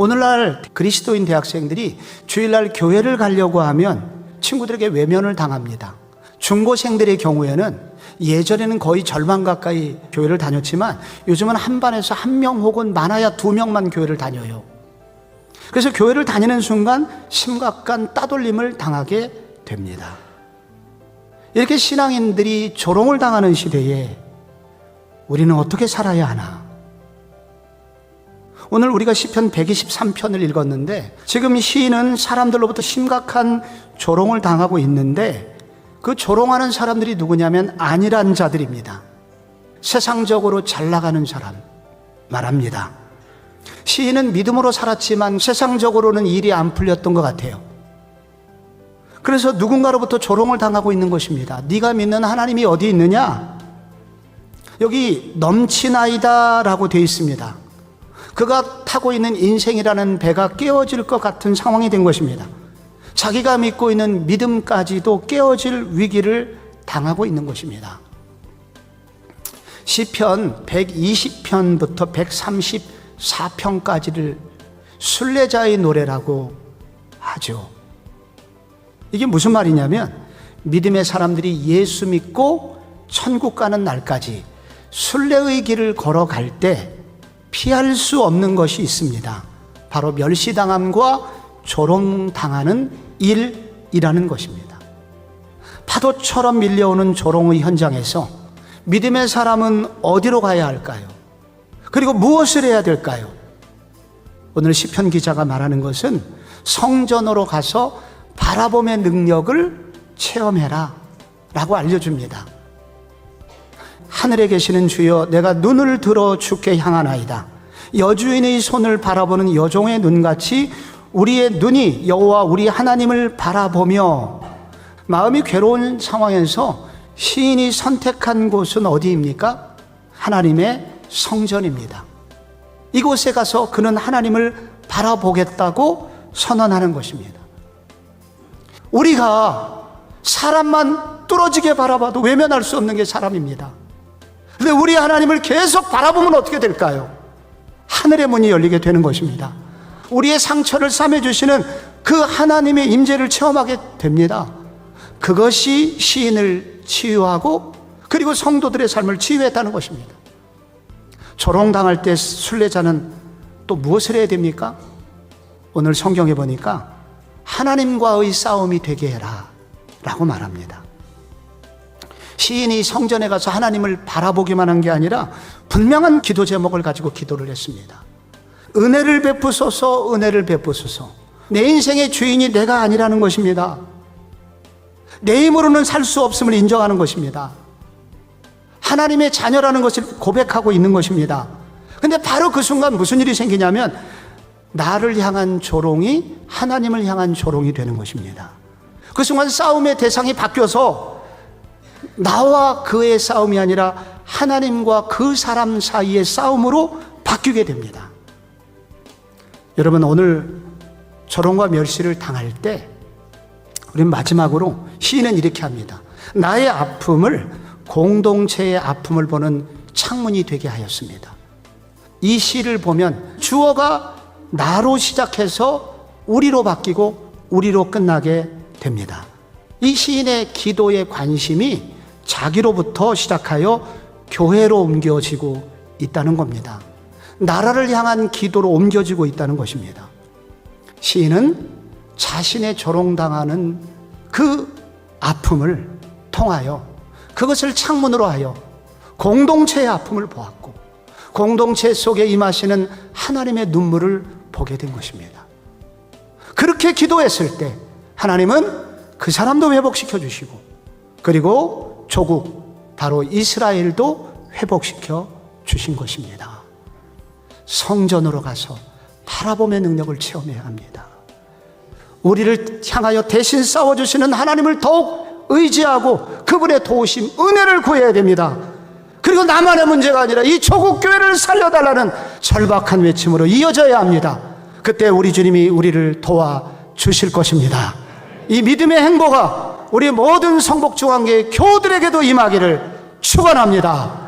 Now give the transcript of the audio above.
오늘날 그리스도인 대학생들이 주일날 교회를 가려고 하면 친구들에게 외면을 당합니다. 중고생들의 경우에는 예전에는 거의 절반 가까이 교회를 다녔지만 요즘은 한 반에서 1명 혹은 많아야 2명만 교회를 다녀요. 그래서 교회를 다니는 순간 심각한 따돌림을 당하게 됩니다. 이렇게 신앙인들이 조롱을 당하는 시대에 우리는 어떻게 살아야 하나? 오늘 우리가 시편 123편을 읽었는데 지금 시인은 사람들로부터 심각한 조롱을 당하고 있는데 그 조롱하는 사람들이 누구냐면 안일한 자들입니다. 세상적으로 잘 나가는 사람 말합니다. 시인은 믿음으로 살았지만 세상적으로는 일이 안 풀렸던 것 같아요. 그래서 누군가로부터 조롱을 당하고 있는 것입니다. 네가 믿는 하나님이 어디 있느냐? 여기 넘치나이다 라고 되어 있습니다. 그가 타고 있는 인생이라는 배가 깨어질 것 같은 상황이 된 것입니다. 자기가 믿고 있는 믿음까지도 깨어질 위기를 당하고 있는 것입니다. 시편 120편부터 134편까지를 순례자의 노래라고 하죠. 이게 무슨 말이냐면 믿음의 사람들이 예수 믿고 천국 가는 날까지 순례의 길을 걸어갈 때 피할 수 없는 것이 있습니다. 바로 멸시당함과 조롱당하는 일이라는 것입니다. 파도처럼 밀려오는 조롱의 현장에서 믿음의 사람은 어디로 가야 할까요? 그리고 무엇을 해야 될까요? 오늘 시편 기자가 말하는 것은 성전으로 가서 바라봄의 능력을 체험해라 라고 알려줍니다. 하늘에 계시는 주여, 내가 눈을 들어 주께 향하나이다. 여주인의 손을 바라보는 여종의 눈같이 우리의 눈이 여호와 우리 하나님을 바라보며, 마음이 괴로운 상황에서 시인이 선택한 곳은 어디입니까? 하나님의 성전입니다. 이곳에 가서 그는 하나님을 바라보겠다고 선언하는 것입니다. 우리가 사람만 뚫어지게 바라봐도 외면할 수 없는 게 사람입니다. 그런데 우리 하나님을 계속 바라보면 어떻게 될까요? 하늘의 문이 열리게 되는 것입니다. 우리의 상처를 싸매주시는 그 하나님의 임재를 체험하게 됩니다. 그것이 시인을 치유하고 그리고 성도들의 삶을 치유했다는 것입니다. 조롱당할 때 순례자는 또 무엇을 해야 됩니까? 오늘 성경에 보니까 하나님과의 싸움이 되게 해라 라고 말합니다. 시인이 성전에 가서 하나님을 바라보기만 한 게 아니라 분명한 기도 제목을 가지고 기도를 했습니다. 은혜를 베푸소서, 은혜를 베푸소서. 내 인생의 주인이 내가 아니라는 것입니다. 내 힘으로는 살 수 없음을 인정하는 것입니다. 하나님의 자녀라는 것을 고백하고 있는 것입니다. 근데 바로 그 순간 무슨 일이 생기냐면 나를 향한 조롱이 하나님을 향한 조롱이 되는 것입니다. 그 순간 싸움의 대상이 바뀌어서 나와 그의 싸움이 아니라 하나님과 그 사람 사이의 싸움으로 바뀌게 됩니다. 여러분, 오늘 조롱과 멸시를 당할 때 우리는 마지막으로 시인은 이렇게 합니다. 나의 아픔을 공동체의 아픔을 보는 창문이 되게 하였습니다. 이 시를 보면 주어가 나로 시작해서 우리로 바뀌고 우리로 끝나게 됩니다. 이 시인의 기도의 관심이 자기로부터 시작하여 교회로 옮겨지고 있다는 겁니다. 나라를 향한 기도로 옮겨지고 있다는 것입니다. 시인은 자신의 조롱당하는 그 아픔을 통하여 그것을 창문으로 하여 공동체의 아픔을 보았고 공동체 속에 임하시는 하나님의 눈물을 보게 된 것입니다. 그렇게 기도했을 때 하나님은 그 사람도 회복시켜 주시고 그리고 조국 바로 이스라엘도 회복시켜 주신 것입니다. 성전으로 가서 바라봄의 능력을 체험해야 합니다. 우리를 향하여 대신 싸워주시는 하나님을 더욱 의지하고 그분의 도우심, 은혜를 구해야 됩니다. 그리고 나만의 문제가 아니라 이 조국교회를 살려달라는 절박한 외침으로 이어져야 합니다. 그때 우리 주님이 우리를 도와주실 것입니다. 이 믿음의 행보가 우리 모든 성복중앙교회 교우들에게도 임하기를 축원합니다.